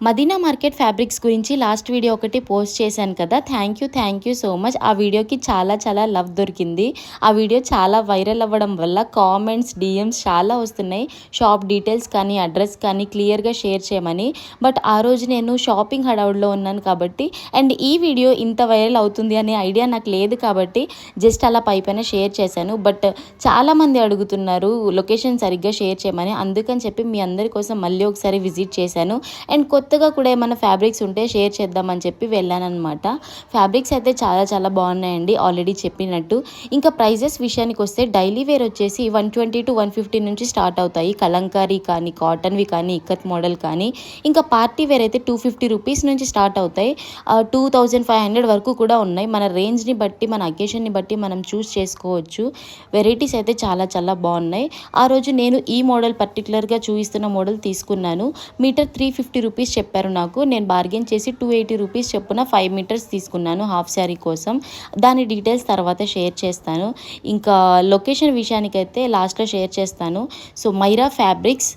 Madina market fabrics గురించి last video ఒకటి post చేశాను కదా. Thank you so much. ఆ వీడియోకి చాలా లవ్ దొరికింది. ఆ వీడియో చాలా వైరల్ అవ్వడం వల్ల కామెంట్స్, డిఎమ్స్ చాలా వస్తున్నాయి. షాప్ డీటెయిల్స్ కానీ అడ్రస్ కానీ క్లియర్గా షేర్ చేయమని. బట్ ఆ రోజు నేను షాపింగ్ హడావుడిలో ఉన్నాను కాబట్టి, అండ్ ఈ వీడియో ఇంత వైరల్ అవుతుంది అనే ఐడియా నాకు లేదు కాబట్టి జస్ట్ అలా పైన షేర్ చేశాను. బట్ చాలామంది అడుగుతున్నారు లొకేషన్ సరిగ్గా షేర్ చేయమని. అందుకని చెప్పి మీ అందరి కోసం మళ్ళీ ఒకసారి విజిట్ చేశాను. అండ్ కొత్తగా కూడా ఏమైనా ఫ్యాబ్రిక్స్ ఉంటే షేర్ చేద్దామని చెప్పి వెళ్ళానమాట. ఫ్యాబ్రిక్స్ అయితే చాలా బాగున్నాయండి ఆల్రెడీ చెప్పినట్టు. ఇంకా ప్రైజెస్ విషయానికి వస్తే డైలీ వేర్ వచ్చేసి 120 to 150 నుంచి స్టార్ట్ అవుతాయి. కలంకారీ కానీ, కాటన్వి కానీ, ఇక్కత్ మోడల్ కానీ. ఇంకా పార్టీ వేర్ అయితే 250 రూపీస్ నుంచి స్టార్ట్ అవుతాయి. 2500 వరకు కూడా ఉన్నాయి. మన రేంజ్ని బట్టి, మన అకేషన్ని బట్టి మనం చూస్ చేసుకోవచ్చు. వెరైటీస్ అయితే చాలా బాగున్నాయి. ఆ రోజు నేను ఈ మోడల్ పర్టికులర్గా చూపిస్తున్న మోడల్ తీసుకున్నాను. మీటర్ 350 రూపీస్ చెప్పారు నాకు. నేను బార్గెన్ చేసి 280 రూపీస్ చొప్పున 5 మీటర్స్ తీసుకున్నాను హాఫ్ శారీ కోసం. దాని డీటెయిల్స్ తర్వాత షేర్ చేస్తాను. ఇంకా లొకేషన్ విషయానికైతే లాస్ట్లో షేర్ చేస్తాను. So Myra fabrics